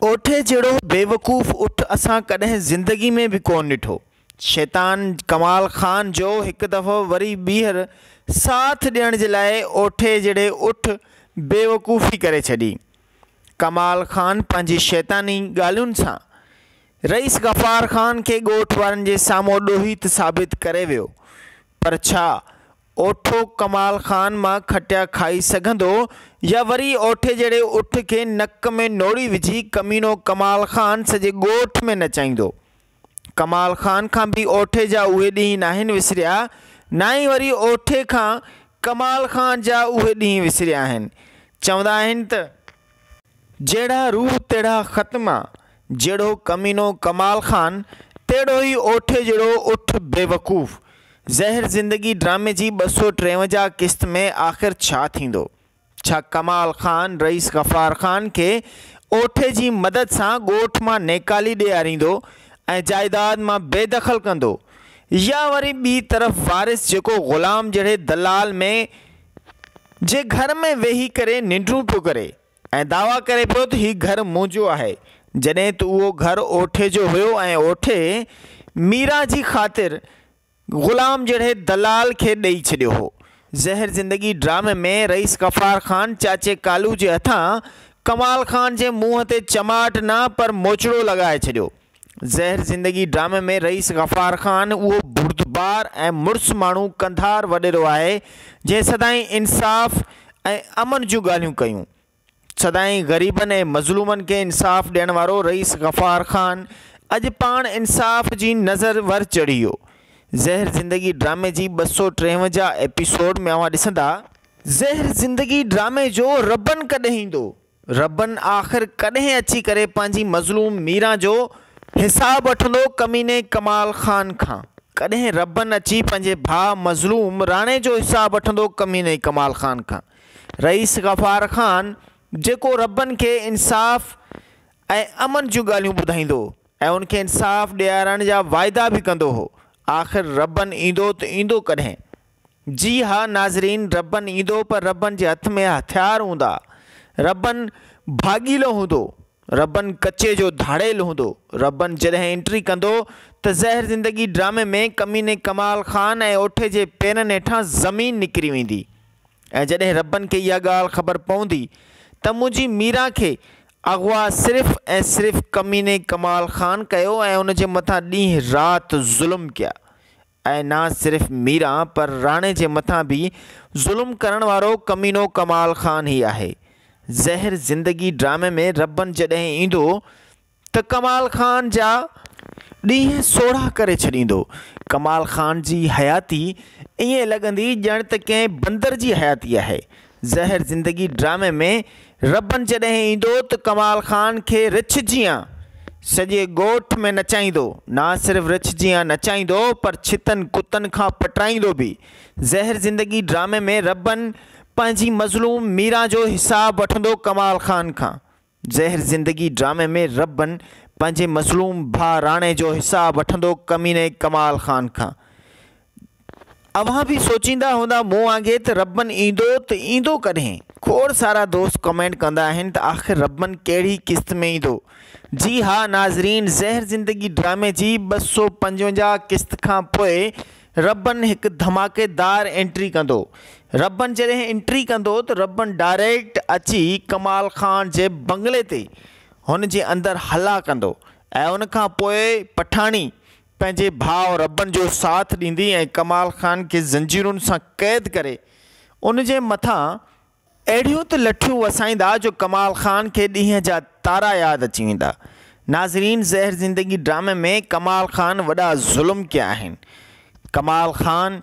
ओठे जहिड़ो बेवकूफ़ उठ असां कॾहिं ज़िंदगी में भी कोन ॾिठो। शैतान कमाल ख़ान जो हिकु दफ़ो वरी ॿीहर साथ ॾियण जे लाइ ओठे जहिड़े उठ बेवकूफ़ी करे छॾी। कमाल ख़ान पंहिंजी शैतानी ॻाल्हियुनि सां रईस गफ़ार ख़ान खे ॻोठ वारनि जे साम्हूं ॾोहित साबित करे वियो। पर छा ओठो कमाल ख़ान मां खटिया खाई सघंदो या वरी ओठे जहिड़े उठ खे नक में नोड़ी विझी कमीनो कमाल ख़ान सॼे ॻोठ में नचाईंदो। कमाल ख़ान खां भी ओठे जा उहे ॾींहं नाहिनि विसरिया, ना ई वरी ओठे खां कमाल ख़ान जा उहे ॾींहं विसरिया आहिनि। चवंदा आहिनि त जहिड़ा रूह तहिड़ा ख़त्मा, जहिड़ो कमीनो कमाल ख़ान तहिड़ो ई ओठे जहिड़ो उठ बेवकूफ़। ज़हर ज़िंदगी ड्रामे जी 253 क़िस्त में आख़िर छा थींदो? छा कमाल ख़ान रईस गफ़ार ख़ान खे ओठे जी मदद सां ॻोठ मां नेकाली ॾियारींदो ऐं जाइदाद मां बेदख़ल कंदो, या वरी ॿी तरफ़ वारिस जेको ग़ुलाम जहिड़े दलाल में जे घर में वेही करे निंड्रूं पियो करे ऐं दावा करे पियो त हीउ घरु मुंहिंजो आहे, जॾहिं त उहो घरु ओठे जो हुयो ऐं ओठे मीरा जी ख़ातिर ग़ुलाम जहिड़े दलाल खे ॾेई छॾियो हो। ज़हर ज़िंदगी ड्रामे में रईस गफ़ार ख़ान चाचे कालू जे हथां कमाल ख़ान जे मुंहं ते चमाट न पर मोचड़ो लॻाए छॾियो। ज़हर ज़िंदगी ड्रामे में रईस गफ़ार ख़ान उहो बुर्दबार ऐं मुड़ुस माण्हू कंधार वॾेरो आहे जंहिं सदाईं इंसाफ़ ऐं अमन जूं ॻाल्हियूं कयूं। सदाईं ग़रीबनि ऐं मज़लूमनि खे इंसाफ़ ॾियण वारो रईस गफ़ार ख़ान अॼु पाण इंसाफ़ जी नज़र वर चढ़ी वियो। ज़हर ज़िंदगी ड्रामे जी 253 एपिसोड में अवां ॾिसंदा ज़हर ज़िंदगी ड्रामे जो रबन कॾहिं ईंदो। रबन आख़िर कॾहिं अची करे पंहिंजी मज़लूम मीरा जो हिसाब वठंदो कमीने कमाल ख़ान खां। कॾहिं रबन अची पंहिंजे भाउ मज़लूम राणे जो हिसाब वठंदो कमीने कमाल ख़ान खां। रईस गफ़ार ख़ान जेको रबन खे इंसाफ़ ऐं अमन जूं ॻाल्हियूं ॿुधाईंदो ऐं उनखे इंसाफ़ ॾियारण जा वाइदा भी कंदो हो, आख़िर रबन ईंदो त ईंदो कॾहिं? जी हाँ नाज़रीन, रबन ईंदो, पर रबन जे हथ में हथियार हूंदा। रबन भाॻीलो हूंदो, रबन कचे जो धाड़ेल हूंदो। रबन जॾहिं एंट्री कंदो त ज़हर ज़िंदगी ड्रामे में कमीने कमाल ख़ान ऐं ओठे जे पेरनि हेठां ज़मीन निकिरी वेंदी। ऐं जॾहिं रबन खे इहा ॻाल्हि ख़बर पवंदी त मुंहिंजी मीरा खे अगवा सिर्फ़ ऐं सिर्फ़ कमीने कमाल ख़ान कयो ऐं उन जे मथां ॾींहुं राति ज़ुल्म कया, ऐं ना सिर्फ़ मीरा पर राणे जे मथां भी ज़ुल्म करण वारो कमीनो कमाल ख़ान ही आहे। ज़हर ज़िंदगी ड्रामे में रबन जॾहिं ईंदो त कमाल ख़ान जा ॾींहं सोढ़ा करे छॾींदो। कमाल ख़ान जी हयाती ईअं लॻंदी ॼण त कंहिं बंदर जी हयाती आहे। ज़हर ज़िंदगी ड्रामे में रबन जॾहिं ईंदो त कमाल ख़ान खे रिछ जियां सॼे ॻोठ में नचाईंदो। ना सिर्फ़ रिछ जियां नचाईंदो पर छितनि कुतनि खां पटाईंदो भी। ज़हर ज़िंदगी ड्रामे में रबन पंहिंजी मज़लूम मीरा जो हिसाब वठंदो कमाल ख़ान खां। ज़हर ज़िंदगी ड्रामे में रबन पंहिंजे मज़लूम भाउ राणे जो हिसाब वठंदो कमीने कमाल ख़ान खां। अव्हां भी सोचींदा हूंदा मूं वांगुरु त रबन ईंदो त ईंदो कॾहिं? खोड़ सारा दोस्त कमेंट कंदा आहिनि त आख़िर रबन कहिड़ी क़िस्त में ईंदो। जी हाँ नाज़रीन, ज़हर ज़िंदगी ड्रामे जी 255 क़िस्त खां पोइ रबन हिकु धमाकेदार एंट्री कंदो। रबन जॾहिं एंट्री कंदो त रबन डायरेक्ट अची कमाल ख़ान जे बंगले ते हुन जे अंदरि हला कंदो ऐं उन खां पोइ पठाणी पंहिंजे भाउ रबन जो साथ ॾींदी ऐं कमाल ख़ान खे ज़ंजीरुनि सां क़ैद करे उन जे मथां अहिड़ियूं त लठियूं वसाईंदा जो कमाल ख़ान खे ॾींहं जा तारा यादि अची वेंदा। नाज़रीन, ज़हर ज़िंदगी ड्रामे में कमाल ख़ान वॾा ज़ुल्म कया आहिनि। कमाल ख़ान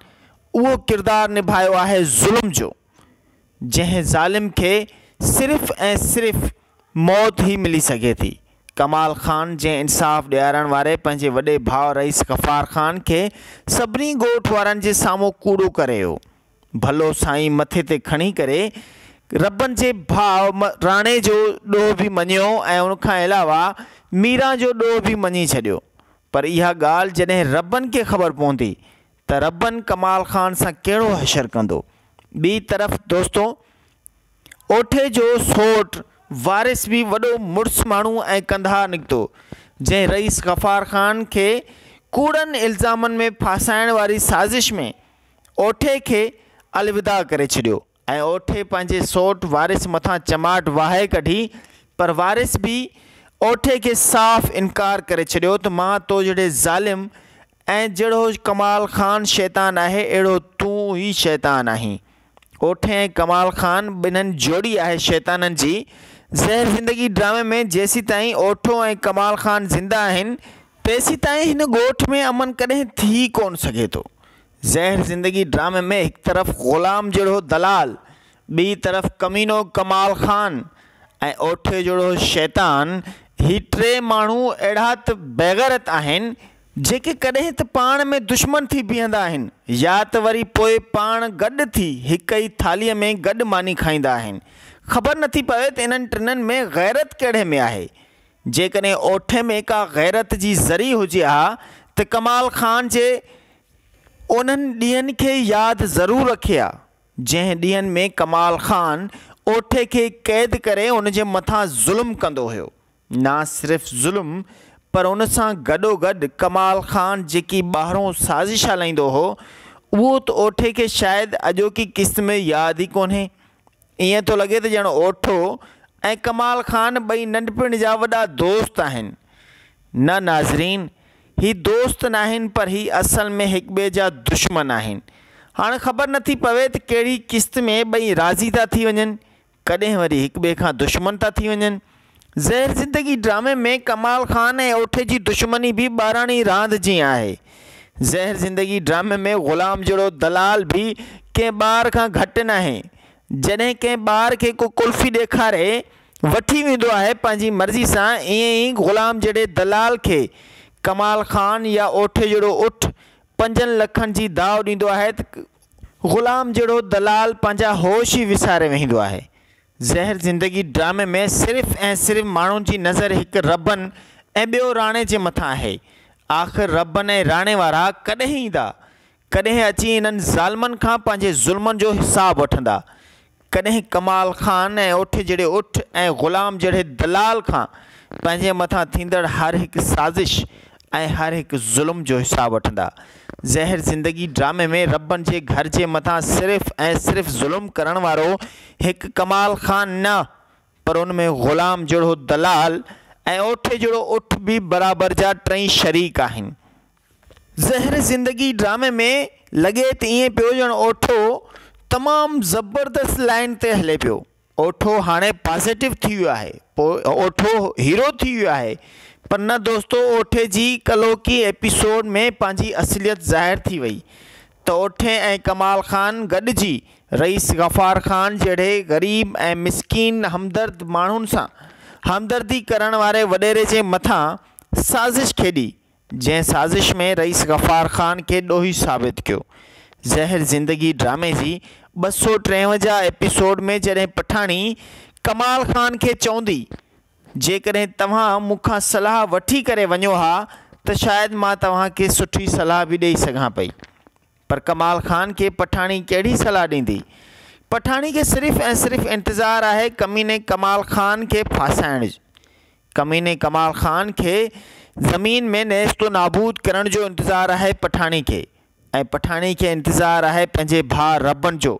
उहो किरदारु निभायो आहे ज़ुल्म जो, जंहिं ज़ालिम खे सिर्फ़ ऐं सिर्फ़ मौत ही मिली सघे थी। कमाल ख़ान जंहिं इंसाफ़ ॾियारण वारे पंहिंजे वॾे भाउ रईस गफ़ार ख़ान खे सभिनी ॻोठ वारनि जे साम्हूं कूड़ो करे हो। भलो साईं मथे ते खणी करे रबन जे भाउ राणे जो ॾोह भी मञियो ऐं उनखां अलावा मीरा जो ॾोह भी मञी छॾियो। पर इहा ॻाल्हि जॾहिं रबन खे ख़बर पवंदी त रबन कमाल ख़ान सां कहिड़ो हशर कंदो। ॿी तरफ़ दोस्तों ओठे जो सोट वारिस भी वॾो मुड़ुसु माण्हू ऐं कंधा निकितो, जंहिं रईस गफ़ार ख़ान खे कूड़नि इल्ज़ामनि में फासाइण वारी साज़िश में ओठे खे अलविदा करे छॾियो ऐं ओठे पंहिंजे सौट वारिस मथां चमाट वाहे कढी, पर वारिस बि ओठे खे साफ़ इनकार करे छॾियो त मां तो जहिड़े ज़ालिम ऐं जहिड़ो कमाल ख़ान शैतान आहे, अहिड़ो तूं ई शैतान आहीं। ओठे ऐं कमाल ख़ान ॿिन्हिनि जोड़ी आहे शैताननि जी। ज़हर ज़िंदगी ड्रामे में जेसी ताईं ओठो ऐं कमाल ख़ान ज़िंदा आहिनि, तेसी ताईं हिन ॻोठ में अमन कॾहिं थी कोन सघे थो। ज़हर ज़िंदगी ड्रामे में हिकु तरफ़ ग़ुलाम जहिड़ो दलाल, ॿी तरफ़ कमीनो कमाल ख़ान ऐं ओठे जहिड़ो शैतान, ही टे माण्हू अहिड़ा त बेग़ैरत आहिनि जेके कॾहिं त पाण में दुश्मन थी बीहंदा आहिनि या त वरी पोइ पाण गॾु थी हिक ई थालीअ में गॾु मानी खाईंदा आहिनि। ख़बर नथी पवे त इन्हनि टिननि में गैरत कहिड़े में आहे। जेकॾहिं ओठे में का गैरत जी ज़री हुजे हा त कमाल ख़ान जे उन्हनि ॾींहंनि खे यादि ज़रूरु रखे हा, जंहिं ॾींहंनि में कमाल ख़ान ओठे खे क़ैद करे उन जे मथां ज़ुल्म कंदो हुयो। ना सिर्फ़ु ज़ुल्म, पर उन सां गॾोगॾु कमाल ख़ान जेकी ॿाहिरों साज़िश हलाईंदो हो, उहो त ओठे खे शायदि अॼोकी क़िस्त में यादि ई कोन्हे। ईअं थो लॻे त ॼण ओठो ऐं कमाल ख़ान ॿई नंढपिण जा वॾा दोस्त आहिनि। न नाज़रीन, ही दोस्त न आहिनि, पर ही असल में हिक ॿिए जा दुश्मन आहिनि। हाणे ख़बर नथी पवे त कहिड़ी क़िस्त में ॿई राज़ी था थी वञनि, कॾहिं वरी हिक ॿिए खां दुश्मन था थी वञनि। ज़हर ज़िंदगी ड्रामे में कमाल ख़ान ऐं ओठे जी दुश्मनी भी ॿाराणी रांदि जी आहे। ज़हर ज़िंदगी ड्रामे में ग़ुलाम जहिड़ो दलाल भी कंहिं ॿार खां घटि न आहे। जॾहिं कंहिं ॿार खे को कुल्फ़ी ॾेखारे वठी वेंदो आहे पंहिंजी मर्ज़ी सां, ईअं ई ग़ुलाम जहिड़े दलाल खे कमाल ख़ान या ओठे जहिड़ो उठ 5 लखनि जी दाव ॾींदो आहे त ग़ुलाम जहिड़ो दलाल पंहिंजा होश ई विसारे वेंदो आहे। ज़हर ज़िंदगी ड्रामे में सिर्फ़ ऐं सिर्फ़ माण्हुनि जी नज़र हिकु रबनि ऐं ॿियो राणे जे मथां आहे। आख़िर रबनि ऐं राणे वारा कॾहिं ईंदा, कॾहिं अची इन्हनि ज़ालिमनि खां पंहिंजे ज़ुल्मनि जो हिसाबु वठंदा, कॾहिं कमाल ख़ान ऐं ओठे जहिड़े उठ ऐं ग़ुलाम जहिड़े दलाल खां पंहिंजे मथां थींदड़ हर हिकु साज़िश ऐं हर हिकु ज़ुल्म जो हिसाबु वठंदा। ज़हर ज़िंदगी ड्रामे में रबनि जे घर जे मथां सिर्फ़ ऐं सिर्फ़ ज़ुल्म करण वारो हिकु कमाल ख़ान न, पर उन में ग़ुलाम जहिड़ो दलाल ऐं ओठे जहिड़ो उठ भी बराबरि जा टई शरीक आहिनि। ज़हर ज़िंदगी ड्रामे में लॻे त ईअं पियो ॼण ओठो तमामु ज़बरदस्त लाइन ते हले पियो। ओठो हाणे पॉज़िटिव थी वियो आहे, पोइ ओठो हीरो थी वियो आहे, पर न दोस्तो, ओठे जी कलोकी एपिसोड में पंहिंजी असलियत ज़ाहिर थी वई त ओठे ऐं कमाल ख़ान गॾिजी रईस गफ़ार ख़ान जहिड़े ग़रीब ऐं मिसकीन हमदर्द माण्हुनि सां हमदर्दी करण वारे वॾेरे जे मथां साज़िश खेॾी, जंहिं साज़िश में रईस गफ़ार ख़ान खे ॾोही साबित कयो। ज़हर ज़िंदगी ड्रामे जी 253 एपिसोड में जॾहिं पठाणी कमाल ख़ान खे चवंदी, जेकॾहिं तव्हां मूंखां सलाह वठी करे वञो हा त शायदि मां तव्हांखे सुठी सलाह बि ॾेई सघां पई, पर कमाल ख़ान खे पठाणी कहिड़ी सलाह ॾींदी? पठाणी खे सिर्फ़ ऐं सिर्फ़ इंतज़ारु आहे कमीने कमाल ख़ान खे फासाइण जो। कमीने कमाल ख़ान खे ज़मीन में नेस्तो नाबूद करण जो इंतज़ारु आहे पठाणी खे, ऐं पठाणी खे इंतज़ारु आहे पंहिंजे भाउ रबनि जो।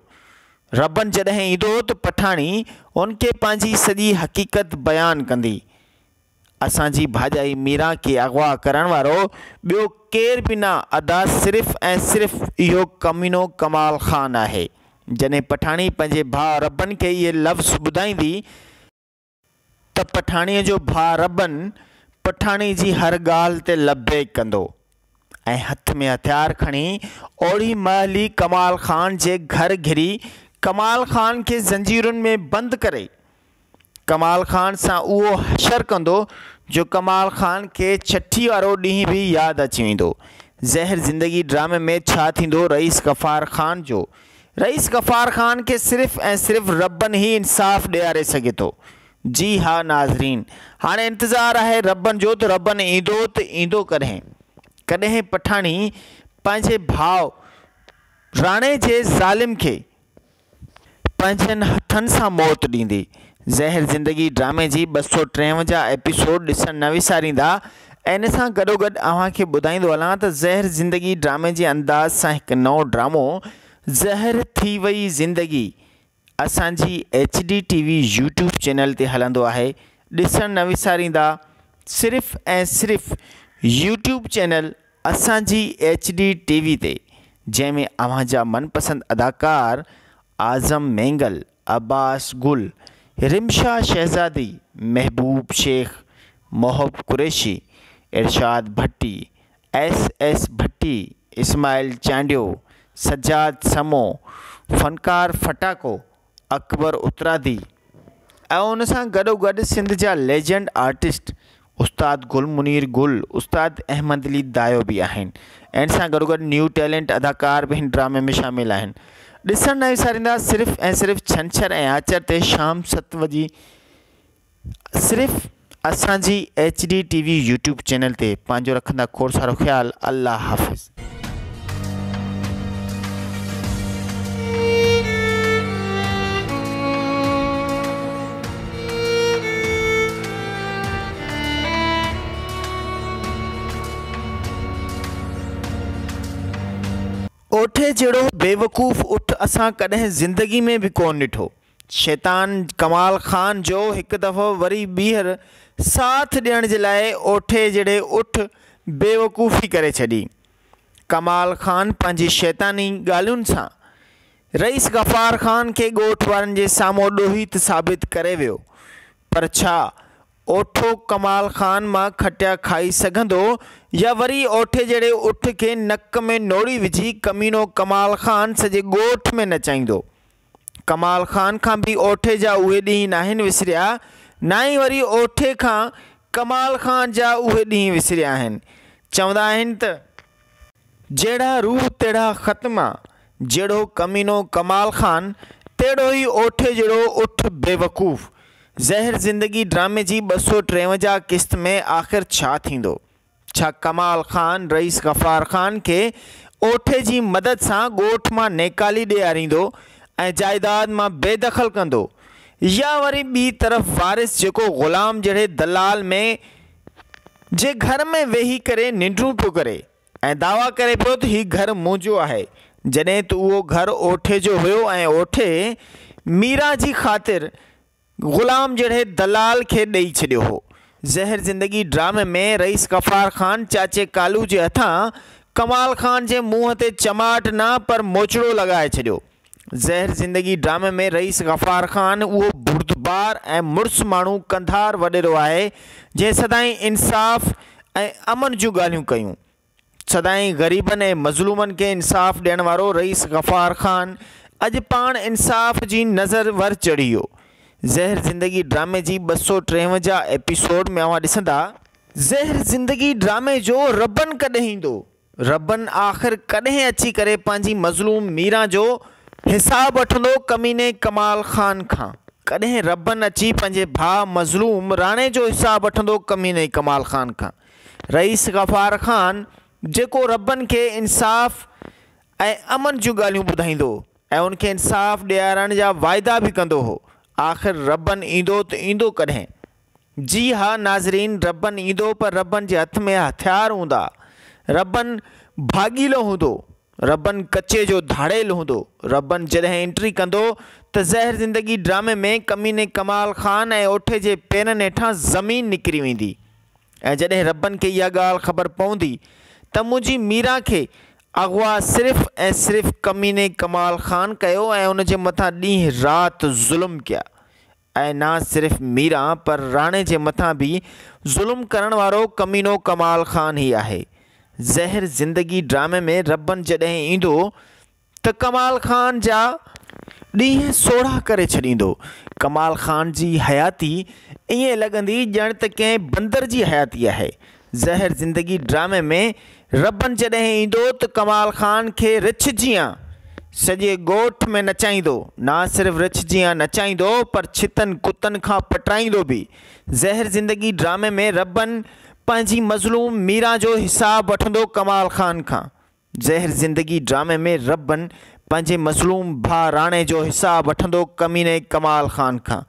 रबनि जॾहिं ईंदो त पठाणी उनखे पंहिंजी सॼी हक़ीक़त बयानु कंदी। असांजी भाॼाई मीरा खे अगवा करण वारो ॿियो केर बि न अदा सिर्फ़ ऐं सिर्फ़ इहो कमीनो कमाल ख़ान आहे। जॾहिं पठाणी पंहिंजे भाउ रबनि खे इहे लफ़्ज़ ॿुधाईंदी त पठाणीअ जो भाउ रबनि पठाणी जी हर ॻाल्हि ते लबेक कंदो ऐं हथ में हथियार खणी ओड़ी महिल ई कमाल ख़ान जे घर घिरी कमाल ख़ान खे ज़ंजीरुनि में बंदि करे कमाल ख़ान सां उहो हशर कंदो जो कमाल ख़ान खे छठी वारो ॾींहुं भी यादि अची वेंदो। ज़हर ज़िंदगी ड्रामे में छा थींदो रईस गफ़ार ख़ान जो? रईस गफ़ार ख़ान खे सिर्फ़ ऐं सिर्फ़ रबनि ही इंसाफ़ ॾियारे सघे थो। जी हा नाज़रीन, हाणे इंतज़ारु आहे रबनि जो त रबनि ईंदो त ईंदो कॾहिं। कॾहिं पठाणी पंहिंजे भाउ राणे जे ज़ालिम खे पंहिंजनि हथनि सां मौत ॾींदी। ज़हर ज़िंदगी ड्रामे जी 253 एपिसोड ॾिसण न विसारींदा। इन सां गॾोगॾु अव्हांखे ॿुधाईंदो हलां त ज़हर ज़िंदगी ड्रामे जे अंदाज़ सां हिकु नओं ड्रामो ज़हर थी वई ज़िंदगी असांजी HD TV यूट्यूब चैनल ते हलंदो आहे। ॾिसण न विसारींदा। सिर्फ़ ऐं सिर्फ़ यूट्यूब चैनल असांजी HD TV ते, जंहिंमें अव्हांजा मनपसंद अदाकार आज़म मेंगल, अब्बास गुल, रिमशा शहज़ादी, महबूब शेख, मोहब कुरैशी, इरशाद भट्टी, SS भट्टी, इस्माइल चांडियो, सज्जाद समो, फ़नकार फटाको, अकबर उतरादी ऐं उन सां गॾोगॾु सिंध जा लेजेंड आर्टिस्ट उस्ताद गुल मुनीर गुल, उस्ताद अहमद अली दायो भी आहिनि। इन सां गॾोगॾु न्यू टैलेंट अदाकार भी हिन ड्रामे में शामिल आहिनि। ॾिसण न विसारींदा। सिर्फ़ ऐं सिर्फ़ छंछर ऐं आचर ते शाम 7 वॼे सिर्फ़ असांजी HD TV यूट्यूब चैनल ते। पंहिंजो रखंदा खोड़ सारो ख़्यालु। अल्लाह हाफ़िज़। ओठे जहिड़ो बेवकूफ़ उठ असां कॾहिं ज़िंदगी में भी कोन ॾिठो। शैतान कमाल ख़ान जो हिकु दफ़ो वरी ॿीहर साथ ॾियण जे लाइ ओठे जहिड़े उठ बेवकूफ़ी करे छॾी। कमाल ख़ान पंहिंजी शैतानी ॻाल्हियुनि सां रईस गफ़ार ख़ान खे ॻोठ वारनि जे साम्हूं ॾोहित साबित करे वियो। पर छा ओठो कमाल ख़ान मां खटिया खाई सघंदो या वरी ओठे जहिड़े उठ खे नक में नोड़ी विझी कमीनो कमाल ख़ान सॼे ॻोठ में नचाईंदो। कमाल ख़ान खां भी ओठे जा उहे ॾींहं नाहिनि विसरिया, ना ई वरी ओठे खां कमाल ख़ान जा उहे ॾींहं विसरिया आहिनि। चवंदा आहिनि त जहिड़ा रूह तहिड़ा ख़त्मा, जहिड़ो कमीनो कमाल ख़ान तहिड़ो ई ओठे जहिड़ो उठ बेवकूफ़। ज़हर ज़िंदगी ड्रामे जी 253 क़िस्त में आख़िर छा थींदो? छा कमाल ख़ान रईस गफ़ार ख़ान के ओठे जी मदद सां ॻोठ मां नेकाली ॾियारींदो ऐं जायदाद मां बेदख़ल कंदो, या वरी ॿी तरफ़ वारिस जेको ग़ुलाम जहिड़े दलाल में जे घर में वेही करे निंड्रूं पियो करे ऐं दावा करे पियो त हीउ घर मुंहिंजो आहे, जॾहिं त उहो घर ओठे जो हुयो ऐं ओठे मीरा जी ख़ातिर ग़ुलाम जहिड़े दलाल खे ॾेई छॾियो हो। ज़हर ज़िंदगी ड्रामे में रईस गफ़ार ख़ान चाचे कालू जे हथां कमाल ख़ान जे मुंहं ते चमाट न पर मोचड़ो लॻाए छॾियो। ज़हर ज़िंदगी ड्रामे में रईस गफ़ार ख़ान उहो बुर्दबार ऐं मुड़ुस माण्हू कंधार वॾेरो आहे जंहिं सदाईं इंसाफ़ ऐं अमन जूं ॻाल्हियूं कयूं। सदाईं ग़रीबनि ऐं मज़लूमनि खे इंसाफ़ ॾियण वारो रईस गफ़ार ख़ान अॼु पाण इंसाफ़ जी नज़र वर चढ़ी वियो। ज़हर ज़िंदगी ड्रामे जी 253 एपिसोड में अव्हां ॾिसंदा ज़हर ज़िंदगी ड्रामे जो रबन कॾहिं ईंदो। रबन आख़िर कॾहिं अची करे पंहिंजी मज़लूम मीरा जो हिसाब वठंदो कमीने कमाल ख़ान खां। कॾहिं रबन अची पंहिंजे भाउ मज़लूम राणे जो हिसाब वठंदो कमीने कमाल ख़ान खां। रईस गफ़ार ख़ान जेको रबन खे इंसाफ़ ऐं अमन जूं ॻाल्हियूं ॿुधाईंदो ऐं उनखे इंसाफ़ ॾियारण जा वाइदा भी कंदो हो, आख़िर रबन ईंदो त ईंदो कॾहिं? जी हाँ नाज़रीन, रबन ईंदो, पर रबन जे हथ में हथियार हूंदा। रबन भाॻीलो हूंदो, रबन कचे जो धाड़ेल हूंदो। रबन जॾहिं एंट्री कंदो त ज़हर ज़िंदगी ड्रामे में कमीने कमाल ख़ान ऐं ओठे जे पेरनि हेठां ज़मीन निकिरी वेंदी। ऐं जॾहिं रबन खे इहा ॻाल्हि ख़बर पवंदी त मुंहिंजी मीरा खे अगवा सिर्फ़ ऐं सिर्फ़ कमीने कमाल ख़ान कयो ऐं उन जे मथां ॾींहुं राति ज़ुल्म कया, ऐं ना सिर्फ़ मीरा पर राणे जे मथां भी ज़ुल्म करण वारो कमीनो कमाल ख़ान ही आहे। ज़हर ज़िंदगी ड्रामे में रबन जॾहिं ईंदो त कमाल ख़ान जा ॾींहं सोढ़ा करे छॾींदो। कमाल ख़ान जी हयाती ईअं लॻंदी ॼण त कंहिं बंदर जी हयाती आहे। ज़हर ज़िंदगी ड्रामे में रबन जॾहिं ईंदो त कमाल ख़ान खे रिछ जियां सॼे ॻोठ में नचाईंदो। ना सिर्फ़ रिछ जियां नचाईंदो पर छितनि कुतनि खां पटाईंदो भी। ज़हर ज़िंदगी ड्रामे में रबन पंहिंजी मज़लूम मीरा जो हिसाब वठंदो कमाल ख़ान खां। ज़हर ज़िंदगी ड्रामे में रबन पंहिंजे मज़लूम भाउ राणे जो हिसाब वठंदो कमीने कमाल ख़ान खां।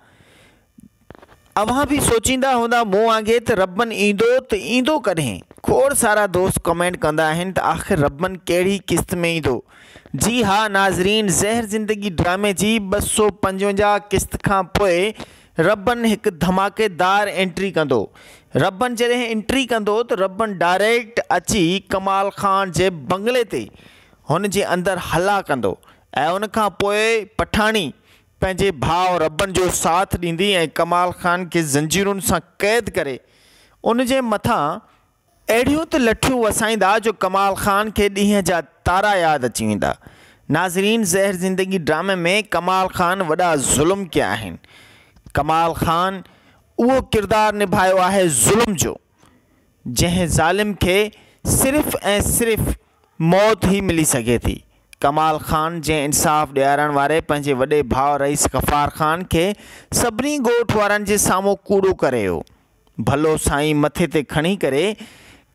अव्हां भी सोचींदा हूंदा मूं वांगुरु त रबन ईंदो त ईंदो कॾहिं। खोड़ सारा दोस्त कमेंट कंदा आहिनि त आख़िर रबन कहिड़ी क़िस्त में ईंदो। जी हा नाज़रीन, ज़हर ज़िंदगी ड्रामे जी 255 क़िस्त खां पोइ रबन हिकु धमाकेदार एंट्री कंदो। रबन जॾहिं एंट्री कंदो त रबन डायरेक्ट अची कमाल खान जे बंगले ते हुन जे अंदरि हला कंदो ऐं उन खां पोइ पठाणी पंहिंजे भाउ रबन जो साथ ॾींदी ऐं कमाल खान खे ज़ंजीरुनि सां क़ैद करे उन जे मथां अहिड़ियूं त लठियूं वसाईंदा जो कमाल खान खे ॾींहं जा तारा यादि अची वेंदा। नाज़रीन, ज़हर ज़िंदगी ड्रामे में कमाल खान वॾा ज़ुल्म कया आहिनि। कमाल खान उहो किरदारु निभायो आहे ज़ुल्म जो, जंहिं ज़ालिम खे सिर्फ़ ऐं सिर्फ़ मौत ई मिली सघे थी। कमाल खान जंहिं इंसाफ़ ॾियारण वारे पंहिंजे वॾे भाउ रईस गफ़ार खान खे सभिनी ॻोठ वारनि जे साम्हूं कूड़ो करे हो। भलो साईं मथे ते खणी करे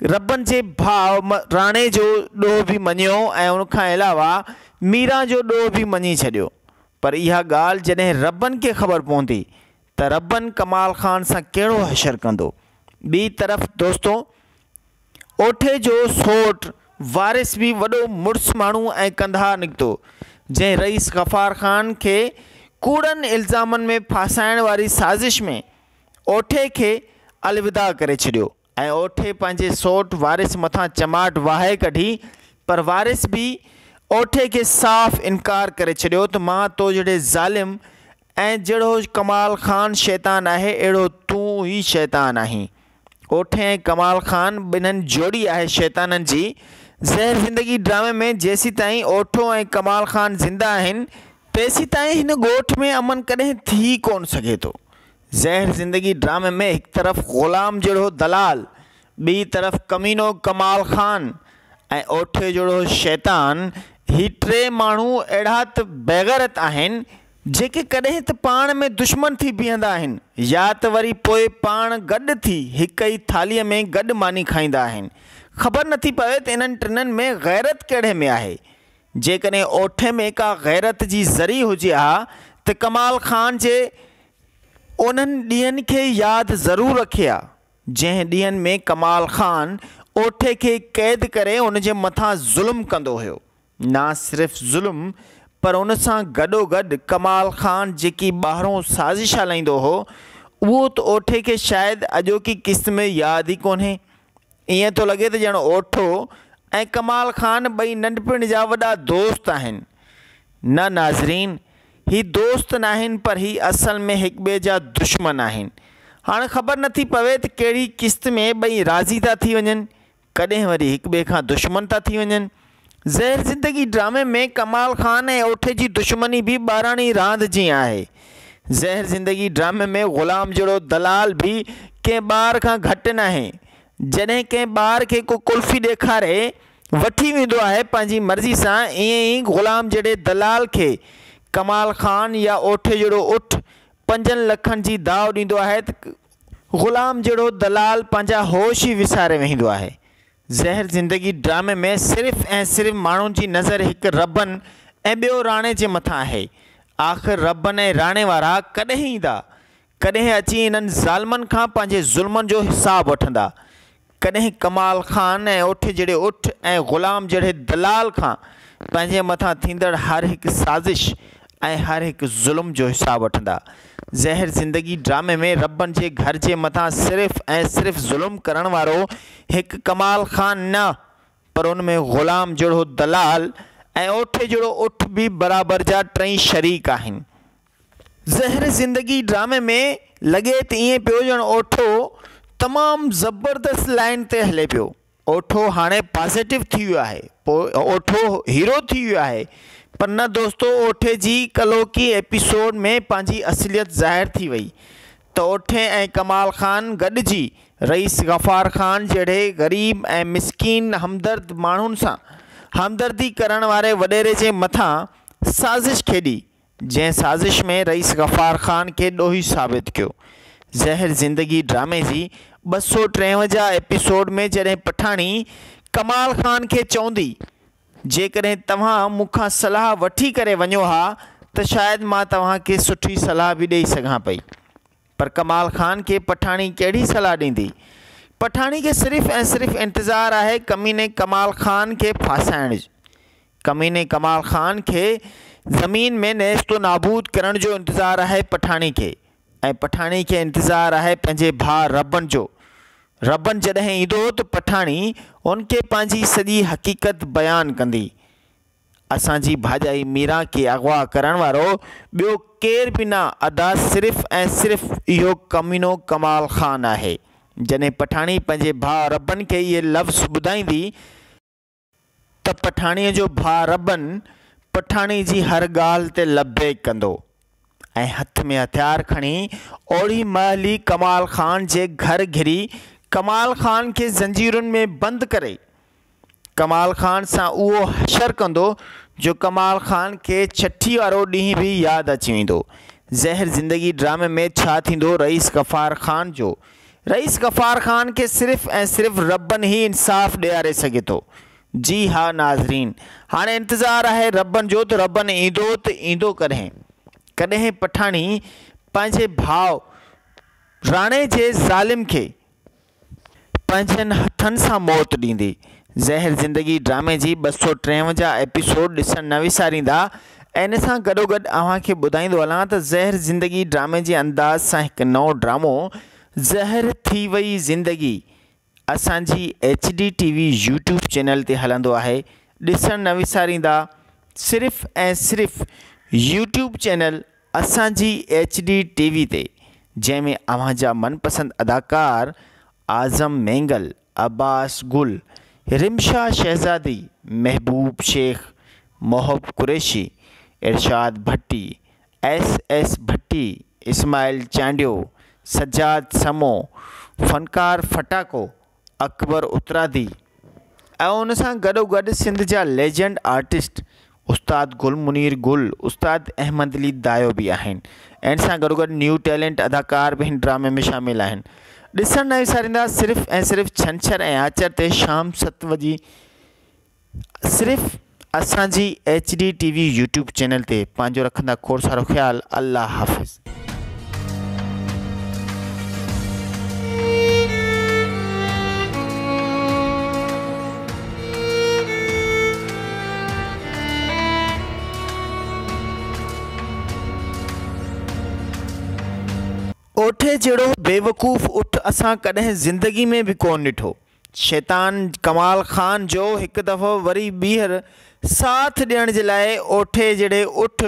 रबन जे भाउ राणे जो ॾोह बि मञियो ऐं उनखां अलावा मीरा जो ॾोह बि मञी छॾियो। पर इहा ॻाल्हि जॾहिं रबन खे ख़बर पवंदी त रबन कमाल खान सां कहिड़ो हशर कंदो। ॿी तरफ़ दोस्तो, ओठे जो सोट वारिस बि वॾो मुड़ुस माण्हू ऐं कंधार निकितो, जंहिं रईस गफ़ार खान खे कूड़नि इल्ज़ामनि में फासाइण वारी साज़िश में ओठे खे अलविदा करे छॾियो ऐं ओठे पंहिंजे सोट वारिस मथां चमाट वाहे कढी। पर वारिस बि ओठे खे साफ़ इनकार करे छॾियो त मां तो जहिड़े ज़ालिम ऐं जहिड़ो कमाल खान शैतान आहे अहिड़ो तूं ई शैतान आहीं। ओठे ऐं कमाल खान ॿिन्हिनि जोड़ी आहे शैताननि जी। ज़हर ज़िंदगी ड्रामे में जेसी ताईं ओठो ऐं कमाल खान ज़िंदा आहिनि तेसी ताईं हिन ॻोठ में अमन कॾहिं थी कोन सघे थो। ज़हर ज़िंदगी ड्रामे में हिकु तरफ़ ग़ुलाम जहिड़ो दलाल, ॿी तरफ़ कमीनो कमाल खान ऐं ओठे जहिड़ो शैतान, ही टे माण्हू अहिड़ा त बेग़ैरत आहिनि जेके कॾहिं त पाण में दुश्मन थी बीहंदा आहिनि या त वरी पोइ पाण गॾु थी हिक ई थालीअ में गॾु मानी खाईंदा आहिनि। ख़बर नथी पवे त इन्हनि टिन्हनि में गैरत कहिड़े में आहे। जेकॾहिं ओठे में का गैरत जी ज़री हुजे हा त कमाल खान जे उन्हनि ॾींहंनि खे यादि ज़रूरु रखे हा जंहिं ॾींहंनि में कमाल खान ओठे खे क़ैद करे उन जे मथां ज़ुल्म कंदो हुयो। ना सिर्फ़ु ज़ुल्म पर उन सां गॾोगॾु कमाल खान जेकी ॿाहिरों साज़िश हलाईंदो हो उहो त ओठे खे शायदि अॼोकी क़िस्त में यादि ई कोन्हे। ईअं थो लॻे त ॼण ओठो ऐं कमाल खान ॿई नंढपिण जा वॾा दोस्त आहिनि। न नाज़रीन, ही दोस्त न आहिनि पर ही असल में हिक ॿिए जा दुश्मन आहिनि। हाणे ख़बर नथी पवे त कहिड़ी क़िस्त में ॿई राज़ी था थी वञनि, कॾहिं वरी हिक ॿिए खां दुश्मन था थी वञनि। ज़हर ज़िंदगी ड्रामे में कमाल खान ऐं ओठे जी दुश्मनी बि ॿाराणी रांदि जी आहे। ज़हर ज़िंदगी ड्रामे में ग़ुलाम जहिड़ो दलाल बि कंहिं ॿार खां घटि न आहे। जॾहिं कंहिं ॿार खे को कुल्फ़ी ॾेखारे वठी वेंदो आहे पंहिंजी मर्ज़ी सां, ईअं ई ग़ुलाम जहिड़े दलाल खे कमाल खान या ओठे जहिड़ो उठ 5 लखनि जी दाव ॾींदो आहे त ग़ुलाम जहिड़ो दलाल पंहिंजा होश ई विसारे वेंदो आहे। ज़हर ज़िंदगी ड्रामे में सिर्फ़ ऐं सिर्फ़ माण्हुनि जी नज़र हिकु रबन ऐं ॿियो राणे जे मथां आहे। आख़िर रबन ऐं राणे वारा कॾहिं ईंदा, कॾहिं अची इन्हनि ज़ालिमनि खां पंहिंजे ज़ुल्मनि जो हिसाबु वठंदा, कॾहिं कमाल खान ऐं ओठे जहिड़े उठ ऐं ग़ुलाम जहिड़े दलाल खां पंहिंजे मथां थींदड़ हर हिकु साज़िश ऐं हर हिकु ज़ुल्म जो हिसाबु वठंदा। ज़हर ज़िंदगी ड्रामे में रबन जे घर जे मथां सिर्फ़ ऐं सिर्फ़ ज़ुल्म करण वारो हिकु कमाल खान न, पर उन में ग़ुलाम जहिड़ो दलाल ऐं ओठे जहिड़ो उठ बि बराबरि जा टई शरीक आहिनि। ज़हर ज़िंदगी ड्रामे में लॻे त ईअं पियो ॼण ओठो तमामु ज़बरदस्त लाइन ते हले पियो। ओठो हाणे पॉज़िटिव थी वियो आहे, पोइ ओठो हीरो थी वियो आहे। पर न दोस्तो, ओठे जी कलोकी एपिसोड में पंहिंजी असलियत ज़ाहिर थी वई त ओठे ऐं कमाल खान गॾिजी रईस गफ़ार खान जहिड़े ग़रीब ऐं मिसकीन हमदर्द माण्हुनि सां हमदर्दी करण वारे वॾेरे जे मथां साज़िश खेॾी, जंहिं साज़िश में रईस गफ़ार खान खे ॾोही साबित कयो। ज़हर ज़िंदगी ड्रामे जी 253 एपिसोड में जॾहिं पठाणी कमाल खान खे चवंदी, जेकॾहिं तव्हां मूंखां सलाह वठी करे वञो हा त शायदि मां तव्हांखे सुठी सलाह बि ॾेई सघां पई, पर कमाल ख़ान के पठाणी कहिड़ी सलाह ॾींदी? पठाणी खे सिर्फ़ ऐं सिर्फ़ इंतज़ारु आहे कमीने कमाल ख़ान खे फासाइण जो। कमीने कमाल ख़ान खे ज़मीन में नेस्तो नाबूद करण जो इंतज़ारु आहे पठाणी खे, ऐं पठाणी खे इंतज़ारु आहे पंहिंजे भाउ रबन जो। रबन जॾहिं ईंदो त पठाणी उनखे पंहिंजी सॼी हक़ीक़त बयानु कंदी। असांजी भाॼाई मीरा खे अगवा करण वारो ॿियो केर बि न अदा सिर्फ़ ऐं सिर्फ़ इहो कमीनो कमाल ख़ान आहे। जॾहिं पठाणी पंहिंजे भाउ रबन खे इहे लफ़्ज़ ॿुधाईंदी त पठाणीअ जो भाउ रबन पठाणी जी हर ॻाल्हि ते लबेक कंदो ऐं हथ में हथियार खणी ओड़ी महिल ई कमाल ख़ान जे घर घिरी कमाल ख़ान खे ज़ंजीरुनि में बंदि करे कमाल ख़ान सां उहो हशर कंदो जो कमाल ख़ान खे छठी वारो ॾींहुं बि यादि अची वेंदो। ज़हर ज़िंदगी ड्रामे में छा थींदो रईस गफ़ार ख़ान जो? रईस गफ़ार ख़ान के सिर्फ़ ऐं सिर्फ़ रबन ही इंसाफ़ ॾियारे सघे थो। जी हाँ नाज़रीन, हाणे इंतज़ारु आहे रबन जो त रबन ईंदो त ईंदो कॾहिं। कॾहिं पठाणी पंहिंजे भाउ राणे जे ज़ालिम खे पंहिंजनि हथनि सां मौत ॾींदी। ज़हर ज़िंदगी ड्रामे जी 253 एपिसोड ॾिसण न विसारींदा। ऐं इन सां गॾोगॾु अव्हांखे ॿुधाईंदो हलां त ज़हर ज़िंदगी ड्रामे जे अंदाज़ सां हिकु नओं ड्रामो ज़हर थी वई ज़िंदगी असांजी HD TV यूट्यूब चैनल ते हलंदो आहे। ॾिसण न विसारींदा। सिर्फ़ ऐं सिर्फ़ यूट्यूब चैनल असांजी HD TV ते, जंहिंमें अव्हांजा मनपसंद अदाकार आज़म मेंगल, अब्बास गुल, रिमशा शहज़ादी, महबूब शेख, मोहब कुरैशी, इरशाद भट्टी, SS भट्टी, इस्माइल चांडियो, सज्जाद समो, फ़नकार फटाको, अकबर उतरादी ऐं उन सां गॾोगॾु सिंध जा लेजेंड आर्टिस्ट उस्ताद गुल मुनीर गुल, उस्ताद अहमद अली दायो बि आहिनि। ऐं इन सां गॾोगॾु न्यू टैलेंट अदाकार बि हिन ड्रामे में शामिल आहिनि। ॾिसण न विसारींदा। सिर्फ़ ऐं सिर्फ़ छंछर ऐं आचर ते शाम 7 वॼे सिर्फ़ असांजी HD TV यूट्यूब चैनल ते। पंहिंजो रखंदा खोड़ सारो ख़्यालु। अल्लाह हाफ़िज़। ओठे जहिड़ो बेवकूफ़ उठ असां कॾहिं ज़िंदगी में बि कोन ॾिठो। शैतान कमाल ख़ान जो हिकु दफ़ो वरी ॿीहर साथ ॾियण जे लाइ ओठे जहिड़े उठ